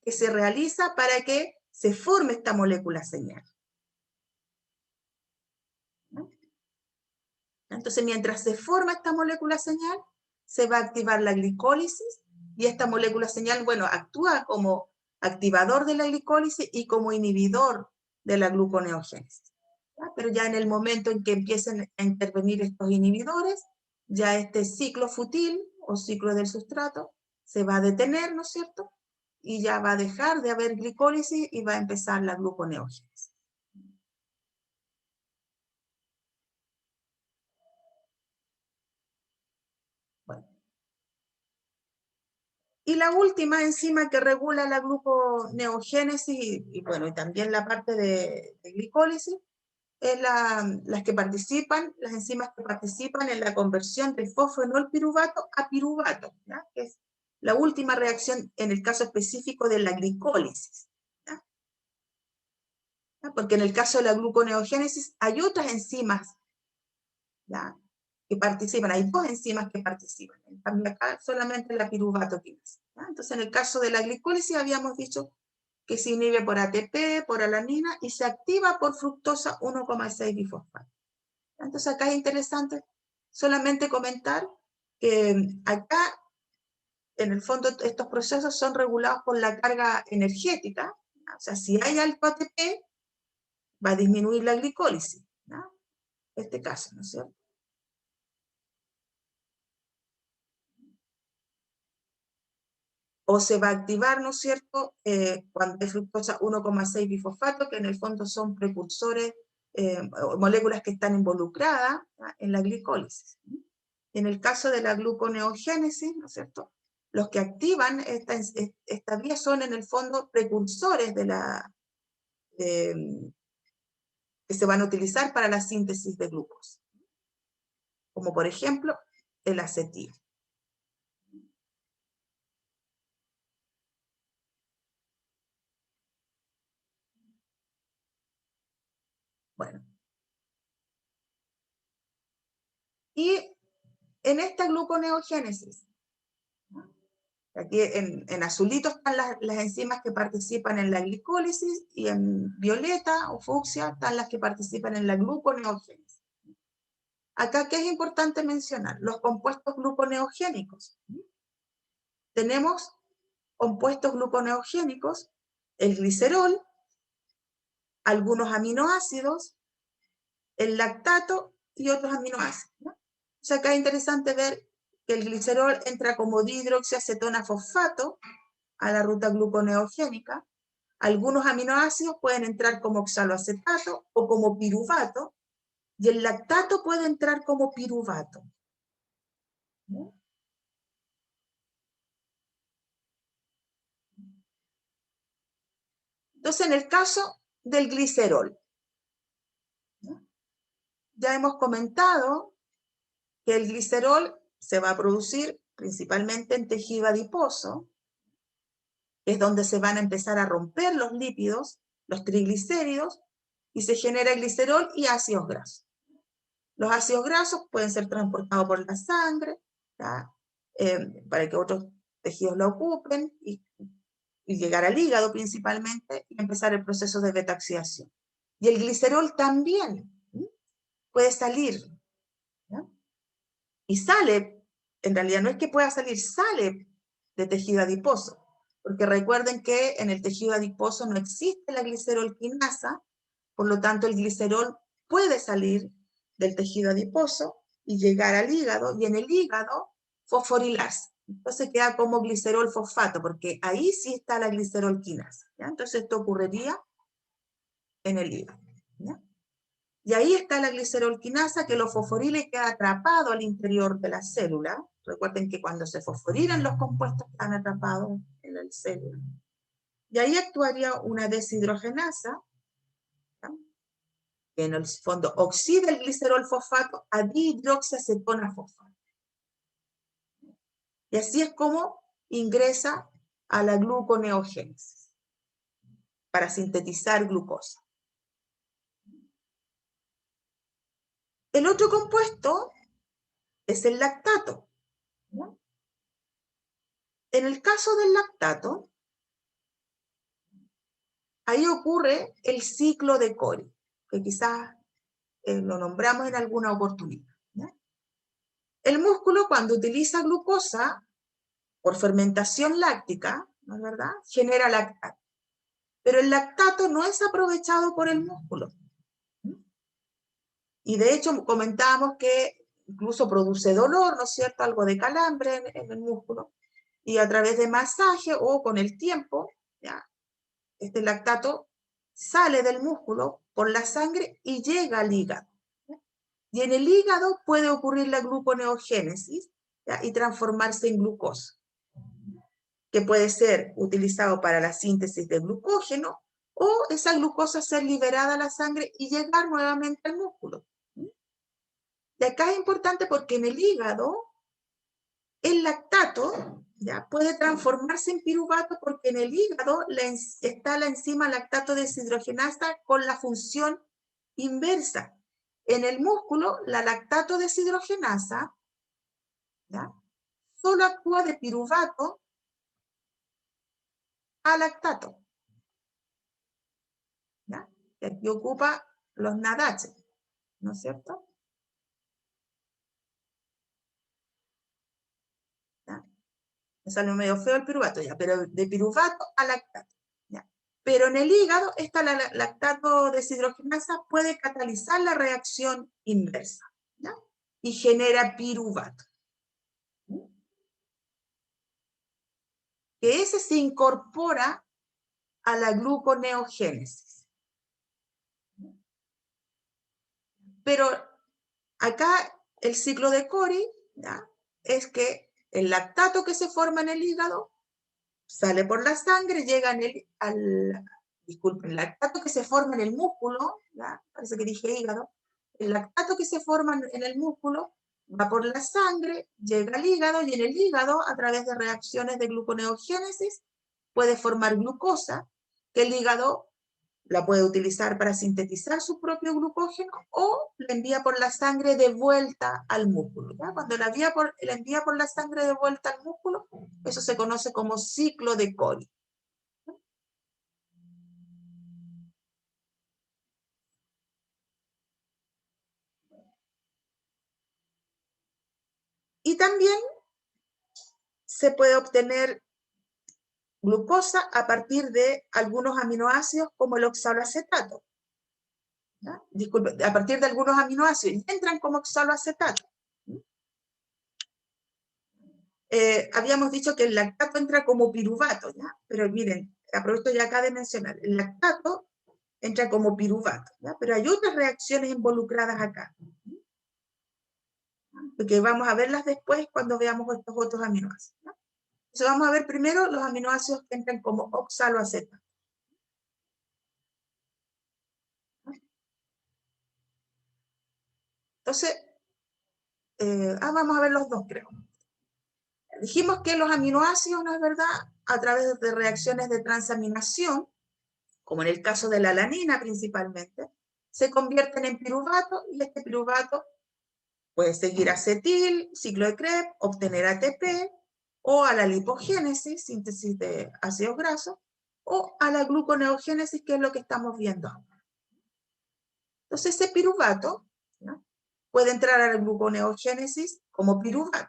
[SPEAKER 1] que se realiza para que se forme esta molécula señal. ¿No? Entonces, mientras se forma esta molécula señal, se va a activar la glicólisis, y esta molécula señal, bueno, actúa como activador de la glicólisis y como inhibidor de la gluconeogénesis. ¿Ya? Pero ya en el momento en que empiecen a intervenir estos inhibidores, ya este ciclo futil o ciclo del sustrato se va a detener, ¿no es cierto? Y ya va a dejar de haber glicólisis y va a empezar la gluconeogénesis. Bueno. Y la última enzima que regula la gluconeogénesis y bueno, y también la parte de glicólisis, es las que participan, las enzimas que participan en la conversión del fosfenolpiruvato a piruvato, ¿ya? Que es la última reacción en el caso específico de la glicólisis, ¿ya? ¿Ya? Porque en el caso de la gluconeogénesis hay otras enzimas, ¿ya?, que participan, hay dos enzimas que participan, en cambio acá solamente la piruvatoquinasa, ¿ya? Entonces en el caso de la glicólisis habíamos dicho que se inhibe por ATP, por alanina, y se activa por fructosa 1,6 bifosfato. Entonces acá es interesante solamente comentar que acá, en el fondo, estos procesos son regulados por la carga energética. O sea, si hay alto ATP, va a disminuir la glicólisis, ¿no? En este caso, ¿no es cierto? O se va a activar, ¿no es cierto?, cuando hay fructosa 1,6 bifosfato, que en el fondo son precursores, moléculas que están involucradas, ¿ya?, en la glicólisis. En el caso de la gluconeogénesis, ¿no es cierto?, los que activan esta vía son en el fondo precursores que se van a utilizar para la síntesis de glucosa, como por ejemplo el acetil. Bueno, y en esta gluconeogénesis, aquí en azulito están las enzimas que participan en la glicólisis, y en violeta o fucsia están las que participan en la gluconeogénesis. Acá, ¿qué es importante mencionar? Los compuestos gluconeogénicos. Tenemos compuestos gluconeogénicos, el glicerol, algunos aminoácidos, el lactato y otros aminoácidos, ¿no? O sea, acá es interesante ver que el glicerol entra como dihidroxiacetona fosfato a la ruta gluconeogénica. Algunos aminoácidos pueden entrar como oxaloacetato o como piruvato, y el lactato puede entrar como piruvato. ¿Ya? Entonces, en el caso del glicerol, ¿ya? Ya hemos comentado que el glicerol se va a producir principalmente en tejido adiposo, que es donde se van a empezar a romper los lípidos, los triglicéridos, y se genera glicerol y ácidos grasos. Los ácidos grasos pueden ser transportados por la sangre, para que otros tejidos lo ocupen, y llegar al hígado principalmente, y empezar el proceso de beta-oxidación. Y el glicerol también puede salir, ¿ya? Y sale, en realidad no es que pueda salir, sale de tejido adiposo, porque recuerden que en el tejido adiposo no existe la glicerolquinasa, por lo tanto el glicerol puede salir del tejido adiposo y llegar al hígado, y en el hígado fosforilarse. Entonces queda como glicerol fosfato, porque ahí sí está la glicerolquinasa, ¿ya? Entonces esto ocurriría en el hígado, ¿ya? Y ahí está la glicerolquinasa que lo fosforila y queda atrapado al interior de la célula. Recuerden que cuando se fosforilan los compuestos están atrapados en la célula. Y ahí actuaría una deshidrogenasa, ¿no? Que en el fondo oxida el glicerol fosfato a dihidroxiacetona fosfato. Y así es como ingresa a la gluconeogénesis para sintetizar glucosa. El otro compuesto es el lactato, ¿no? En el caso del lactato, ahí ocurre el ciclo de Cori, que quizás lo nombramos en alguna oportunidad, ¿ya? El músculo, cuando utiliza glucosa por fermentación láctica, ¿no es verdad?, genera lactato. Pero el lactato no es aprovechado por el músculo. Y de hecho comentábamos que incluso produce dolor, ¿no es cierto?, algo de calambre en el músculo. Y a través de masaje o con el tiempo, ¿ya?, este lactato sale del músculo por la sangre y llega al hígado. Y en el hígado puede ocurrir la gluconeogénesis, ¿ya?, y transformarse en glucosa, que puede ser utilizado para la síntesis de glucógeno, o esa glucosa ser liberada a la sangre y llegar nuevamente al músculo. Y acá es importante porque en el hígado el lactato, ¿ya?, puede transformarse en piruvato, porque en el hígado está la enzima lactato deshidrogenasa con la función inversa. En el músculo, la lactato deshidrogenasa, ¿ya?, solo actúa de piruvato a lactato, ¿ya?, que aquí ocupa los NADH, ¿no es cierto? ¿Ya? Me salió medio feo el piruvato ya, pero de piruvato a lactato, ¿ya? Pero en el hígado, esta lactato deshidrogenasa puede catalizar la reacción inversa, ¿ya?, y genera piruvato, ¿sí?, que ese se incorpora a la gluconeogénesis. Pero acá el ciclo de Cori, ¿ya?, es que el lactato que se forma en el hígado sale por la sangre, llega disculpen, el lactato que se forma en el músculo, ¿ya?, parece que dije hígado, el lactato que se forma en el músculo va por la sangre, llega al hígado, y en el hígado, a través de reacciones de gluconeogénesis, puede formar glucosa, que el hígado la puede utilizar para sintetizar su propio glucógeno, o la envía por la sangre de vuelta al músculo, ¿ya? Cuando la envía por la sangre de vuelta al músculo, eso se conoce como ciclo de Cori. Y también se puede obtener glucosa a partir de algunos aminoácidos como el oxaloacetato, ¿ya? Disculpe, a partir de algunos aminoácidos entran como oxaloacetato. Habíamos dicho que el lactato entra como piruvato, ¿ya? Pero miren, aprovecho ya acá de mencionar, el lactato entra como piruvato, ¿ya? Pero hay otras reacciones involucradas acá. Porque vamos a verlas después cuando veamos estos otros aminoácidos, ¿no? Entonces vamos a ver primero los aminoácidos que entran como oxaloacetato. Entonces, vamos a ver los dos, creo. Dijimos que los aminoácidos, ¿no es verdad?, a través de reacciones de transaminación, como en el caso de la alanina principalmente, se convierten en piruvato, y este piruvato puede seguir acetil, ciclo de Krebs, obtener ATP, o a la lipogénesis, síntesis de ácidos grasos, o a la gluconeogénesis, que es lo que estamos viendo ahora. Entonces ese piruvato, ¿no?, puede entrar a la gluconeogénesis como piruvato.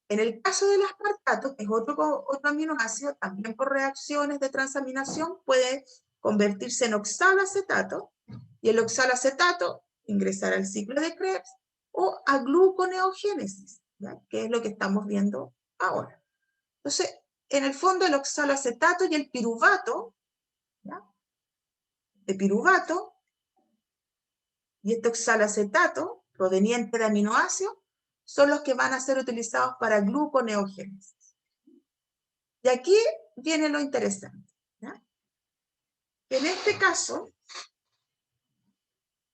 [SPEAKER 1] En el caso del aspartato, que es otro aminoácido, también por reacciones de transaminación, puede convertirse en oxaloacetato, y el oxaloacetato ingresar al ciclo de Krebs o a gluconeogénesis, ¿ya?, que es lo que estamos viendo ahora. Entonces, en el fondo, el oxaloacetato y el piruvato, ¿ya?, de piruvato, y este oxaloacetato proveniente de aminoácidos, son los que van a ser utilizados para gluconeogénesis. Y aquí viene lo interesante, ¿ya? En este caso,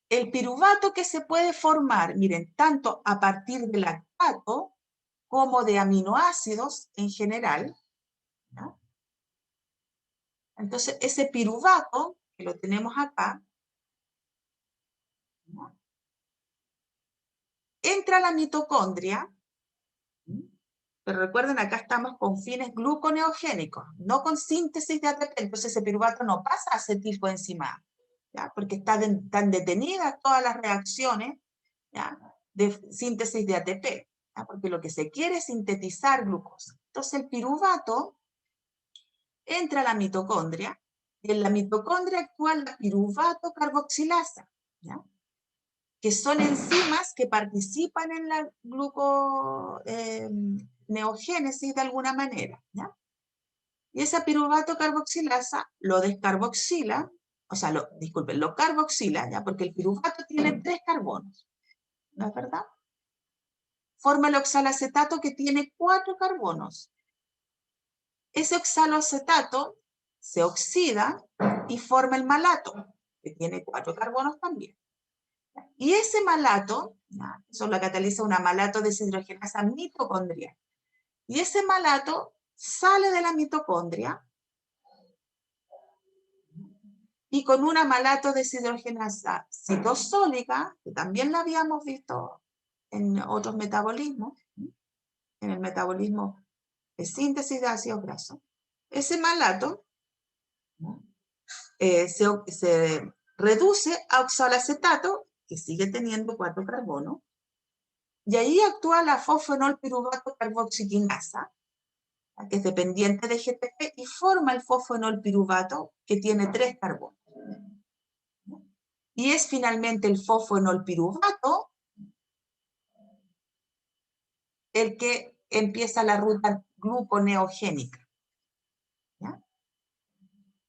[SPEAKER 1] el piruvato que se puede formar, miren, tanto a partir de lactato como de aminoácidos en general, ¿ya? Entonces, ese piruvato, que lo tenemos acá, ¿ya?, entra a la mitocondria, pero recuerden, acá estamos con fines gluconeogénicos, no con síntesis de ATP, entonces ese piruvato no pasa a acetilcoenzima, ¿ya?, porque están detenidas todas las reacciones, ¿ya?, de síntesis de ATP, ¿ya?, porque lo que se quiere es sintetizar glucosa. Entonces el piruvato entra a la mitocondria, y en la mitocondria actúa la piruvato carboxilasa, ¿ya?, que son enzimas que participan en la gluconeogénesis de alguna manera, ¿ya? Y esa piruvato carboxilasa lo descarboxila, o sea, lo carboxila, ¿ya?, porque el piruvato tiene 3 carbonos, ¿no es verdad? Forma el oxaloacetato, que tiene 4 carbonos. Ese oxaloacetato se oxida y forma el malato, que tiene 4 carbonos también. Y ese malato, eso lo cataliza una malato deshidrogenasa mitocondrial. Y ese malato sale de la mitocondria y con una malato deshidrogenasa citosólica, que también la habíamos visto en otros metabolismos, en el metabolismo de síntesis de ácidos grasos, ese malato se reduce a oxaloacetato, que sigue teniendo 4 carbonos, y ahí actúa la fosfenolpiruvato carboxiquinasa, que es dependiente de GTP, y forma el fosfenolpiruvato, que tiene 3 carbonos. Y es finalmente el fosfenolpiruvato el que empieza la ruta gluconeogénica, ¿ya?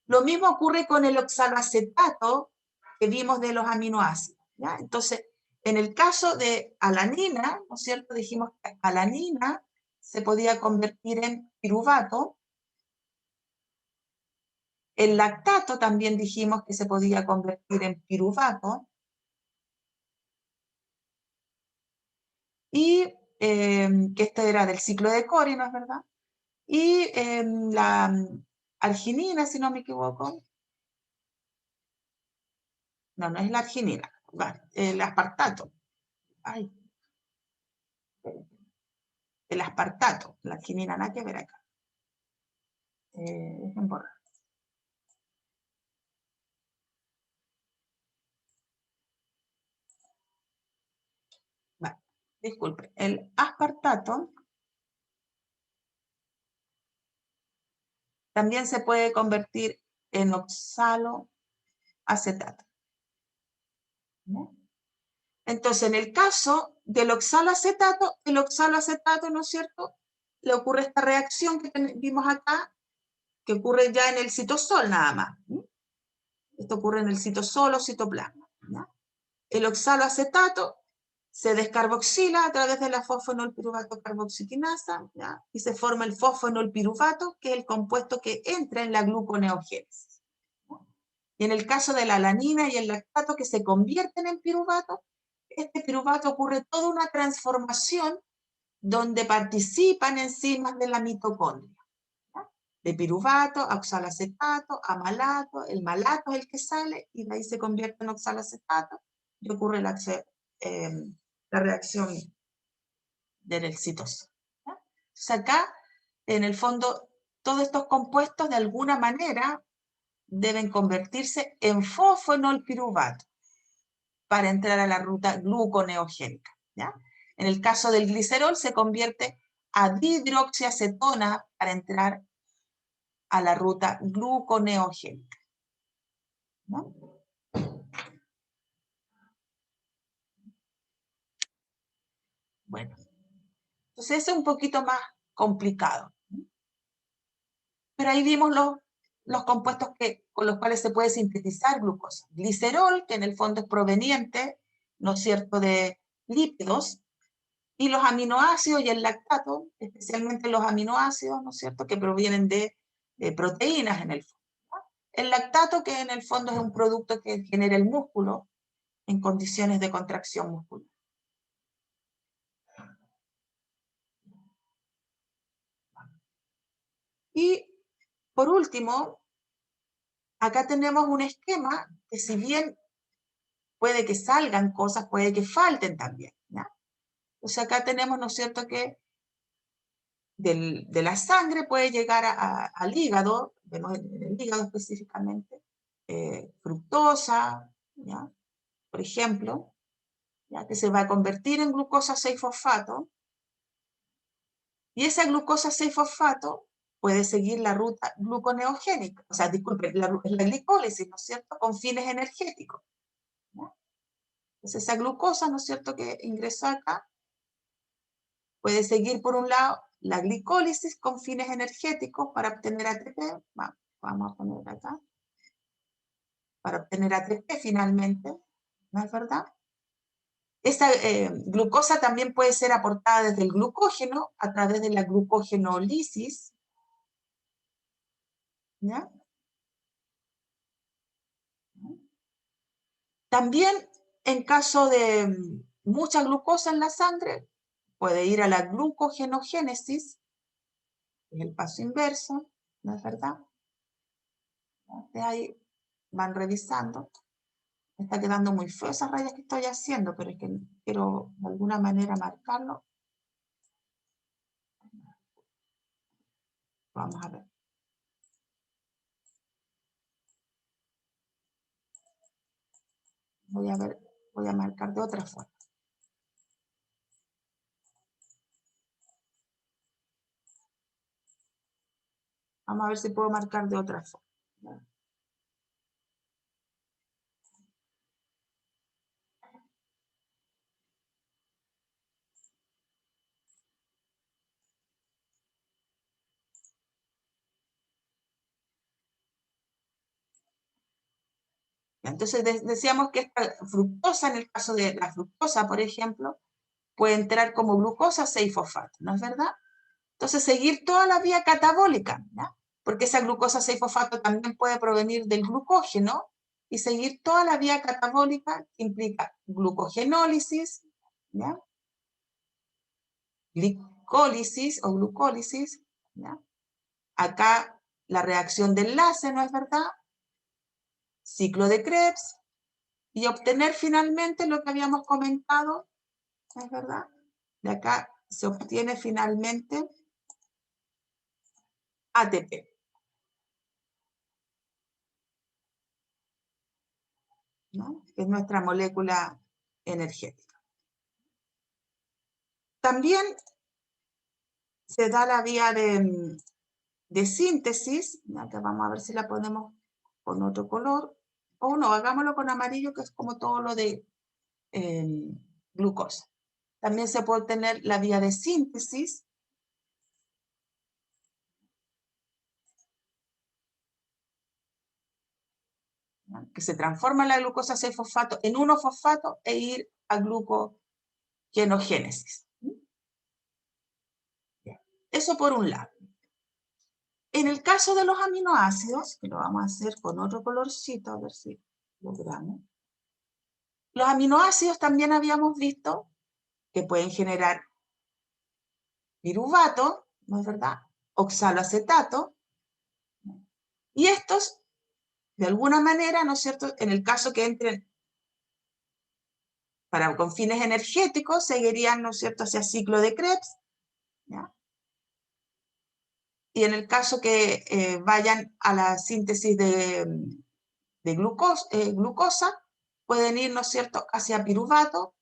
[SPEAKER 1] Lo mismo ocurre con el oxaloacetato que vimos de los aminoácidos, ¿ya? Entonces, en el caso de alanina, ¿no es cierto?, dijimos que alanina se podía convertir en piruvato. El lactato también dijimos que se podía convertir en piruvato. Y que esto era del ciclo de Cori, ¿no es verdad? Y la arginina, si no me equivoco. No, no es la arginina, el aspartato. Ay, el aspartato, la arginina, nada que ver acá. Dejen borrar. Vale, disculpe, el aspartato también se puede convertir en oxaloacetato, ¿no? Entonces, en el caso del oxaloacetato, el oxaloacetato, ¿no es cierto?, le ocurre esta reacción que vimos acá, que ocurre ya en el citosol nada más. Esto ocurre en el citosol o citoplasma, ¿no? El oxaloacetato se descarboxila a través de la fosfenolpiruvato carboxiquinasa, ¿ya? Y se forma el fosfenolpiruvato, que es el compuesto que entra en la gluconeogénesis. ¿No? Y en el caso de la alanina y el lactato que se convierten en piruvato, este piruvato ocurre toda una transformación donde participan enzimas de la mitocondria. ¿Ya? De piruvato a oxalacetato, a malato, el malato es el que sale y de ahí se convierte en oxalacetato y ocurre la reacción del exitoso. Entonces acá, en el fondo, todos estos compuestos de alguna manera deben convertirse en fosfenolpiruvato para entrar a la ruta gluconeogénica. ¿Ya? En el caso del glicerol se convierte a dihidroxiacetona para entrar a la ruta gluconeogénica. ¿No? Bueno, entonces eso es un poquito más complicado. Pero ahí vimos los compuestos con los cuales se puede sintetizar glucosa. Glicerol, que en el fondo es proveniente, ¿no es cierto?, de lípidos, y los aminoácidos y el lactato, especialmente los aminoácidos, ¿no es cierto?, que provienen de proteínas en el fondo. ¿No? El lactato, que en el fondo es un producto que genera el músculo en condiciones de contracción muscular. Y por último, acá tenemos un esquema que si bien puede que salgan cosas, puede que falten también. ¿Ya? O sea, acá tenemos, ¿no es cierto?, que de la sangre puede llegar al hígado, vemos en el hígado específicamente, fructosa, ¿ya? Por ejemplo, ¿ya? Que se va a convertir en glucosa 6-fosfato, y esa glucosa 6-fosfato puede seguir la ruta gluconeogénica, o sea, disculpe, la glicólisis, ¿no es cierto?, con fines energéticos. ¿Ya? Entonces esa glucosa, ¿no es cierto?, que ingresó acá, puede seguir por un lado la glicólisis con fines energéticos para obtener ATP, vamos a poner acá, para obtener ATP finalmente, ¿no es verdad? Esa glucosa también puede ser aportada desde el glucógeno a través de la glucogenólisis, ¿ya? También en caso de mucha glucosa en la sangre, puede ir a la glucogenogénesis, es el paso inverso, ¿no es verdad? De ahí van revisando. Me está quedando muy feo esas rayas que estoy haciendo, pero es que quiero de alguna manera marcarlo. Vamos a ver. Voy a marcar de otra forma. Vamos a ver si puedo marcar de otra forma. Entonces decíamos que esta fructosa, en el caso de la fructosa, por ejemplo, puede entrar como glucosa 6-fosfato, ¿no es verdad? Entonces seguir toda la vía catabólica, ¿ya? Porque esa glucosa 6-fosfato también puede provenir del glucógeno y seguir toda la vía catabólica que implica glucogenólisis, ¿ya? Glicólisis o glucólisis, ¿ya? Acá la reacción de enlace, ¿no es verdad? Ciclo de Krebs, y obtener finalmente lo que habíamos comentado, ¿no es verdad? De acá se obtiene finalmente ATP. ¿No? Que es nuestra molécula energética. También se da la vía de síntesis, ¿ya? Que vamos a ver si la ponemos con otro color, o no, hagámoslo con amarillo, que es como todo lo de glucosa. También se puede obtener la vía de síntesis, ¿ya? Que se transforma la glucosa 6-fosfato en 1-fosfato e ir a glucogenólisis. genogénesis. Eso por un lado. En el caso de los aminoácidos, que lo vamos a hacer con otro colorcito, a ver si logramos. Los aminoácidos también habíamos visto que pueden generar piruvato, ¿no es verdad? Oxaloacetato. Y estos, de alguna manera, ¿no es cierto?, en el caso que entren con fines energéticos, seguirían, ¿no es cierto?, hacia ciclo de Krebs, ¿ya? Y en el caso que vayan a la síntesis de glucosa, pueden ir, ¿no es cierto?, hacia piruvato.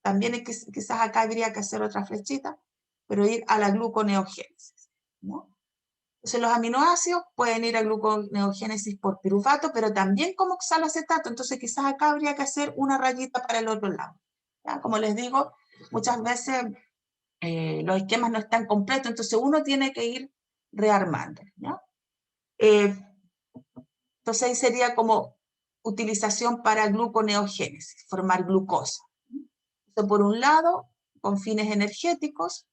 [SPEAKER 1] También quizás acá habría que hacer otra flechita, pero ir a la gluconeogénesis, ¿no? Entonces los aminoácidos pueden ir a gluconeogénesis por piruvato, pero también como oxaloacetato. Entonces quizás acá habría que hacer una rayita para el otro lado, ¿ya? Como les digo, muchas veces los esquemas no están completos, entonces uno tiene que ir rearmando, ¿ya? Entonces ahí sería como utilización para gluconeogénesis, formar glucosa. Entonces, por un lado, con fines energéticos,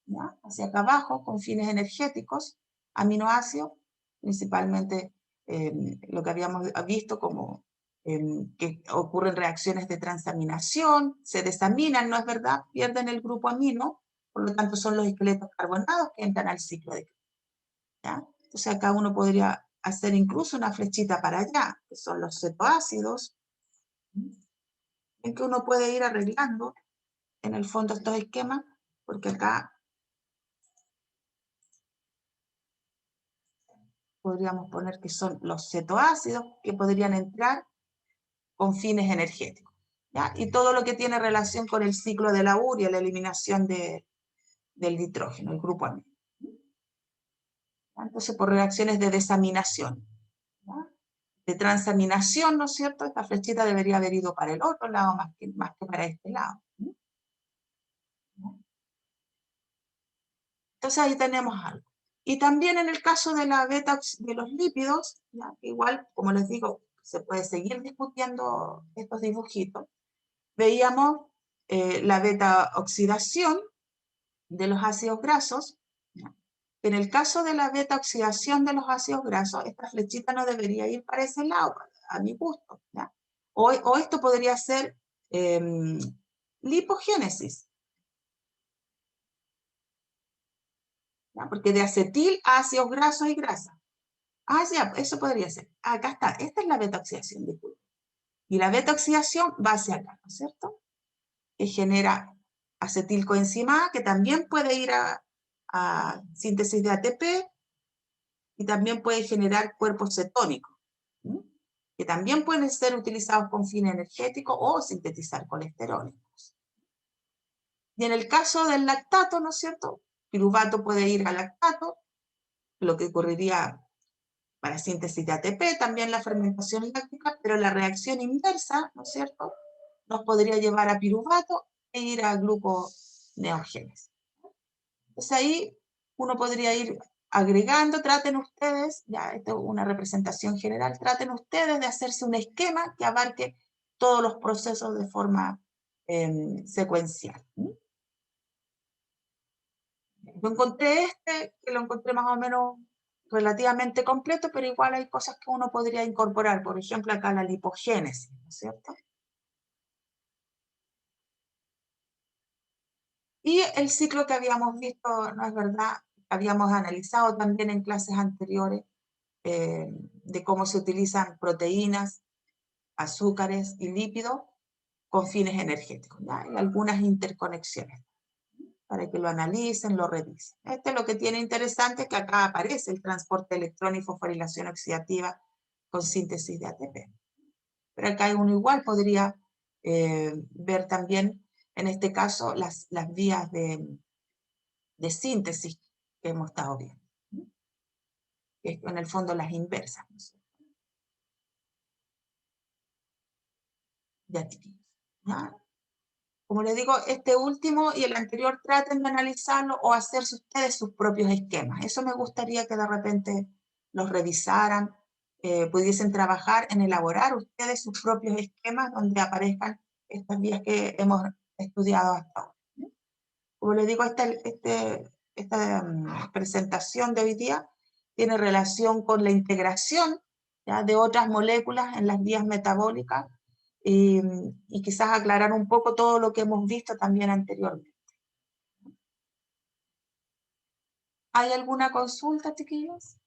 [SPEAKER 1] ¿ya? Hacia acá abajo, con fines energéticos, aminoácidos, principalmente lo que habíamos visto como que ocurren reacciones de transaminación, se desaminan, ¿no es verdad? Pierden el grupo amino, por lo tanto son los esqueletos carbonados que entran al ciclo de Krebs, ¿ya? Entonces acá uno podría hacer incluso una flechita para allá, que son los cetoácidos, en que uno puede ir arreglando en el fondo estos esquemas, porque acá podríamos poner que son los cetoácidos que podrían entrar con fines energéticos, ¿ya? Y todo lo que tiene relación con el ciclo de la urea, la eliminación del nitrógeno, el grupo amino. Entonces, por reacciones de desaminación, ¿ya? De transaminación, ¿no es cierto? Esta flechita debería haber ido para el otro lado más que para este lado. Entonces ahí tenemos algo. Y también en el caso de la beta de los lípidos, ¿ya? Igual, como les digo, se puede seguir discutiendo estos dibujitos. Veíamos la beta oxidación de los ácidos grasos, ¿ya? En el caso de la beta oxidación de los ácidos grasos, esta flechita no debería ir para ese lado, a mi gusto, ¿ya? O esto podría ser lipogénesis, ¿ya? Porque de acetil a ácidos grasos y grasa. Ah, ya, eso podría ser. Acá está, esta es la beta oxidación, disculpe. Y la beta oxidación va hacia acá, ¿no es cierto? Que genera acetilcoenzima A, que también puede ir a síntesis de ATP, y también puede generar cuerpos cetónicos, ¿sí? Que también pueden ser utilizados con fin energético o sintetizar colesterol. Y en el caso del lactato, ¿no es cierto? Piruvato puede ir al lactato, lo que ocurriría para síntesis de ATP, también la fermentación láctica, pero la reacción inversa, ¿no es cierto?, nos podría llevar a piruvato e ir a gluconeogénesis. Entonces ahí uno podría ir agregando, traten ustedes, ya esto es una representación general, traten ustedes de hacerse un esquema que abarque todos los procesos de forma secuencial. Yo encontré que lo encontré más o menos relativamente completo, pero igual hay cosas que uno podría incorporar, por ejemplo acá la lipogénesis, ¿no es cierto? Y el ciclo que habíamos visto, ¿no es verdad? Habíamos analizado también en clases anteriores de cómo se utilizan proteínas, azúcares y lípidos con fines energéticos, ¿ya? Y algunas interconexiones, para que lo analicen, lo revisen. Esto es lo que tiene interesante, que acá aparece el transporte de electrones y fosforilación oxidativa con síntesis de ATP. Pero acá uno igual podría ver también, en este caso, las vías de síntesis que hemos estado viendo, que es en el fondo las inversas, ¿no? Ya, chiquillos. ¿Ya? Como les digo, este último y el anterior traten de analizarlo o hacerse ustedes sus propios esquemas. Eso me gustaría que de repente los revisaran, pudiesen trabajar en elaborar ustedes sus propios esquemas donde aparezcan estas vías que hemos estudiado hasta ahora. Como les digo, esta presentación de hoy día tiene relación con la integración, ¿ya?, de otras moléculas en las vías metabólicas y quizás aclarar un poco todo lo que hemos visto también anteriormente. ¿Hay alguna consulta, chiquillos?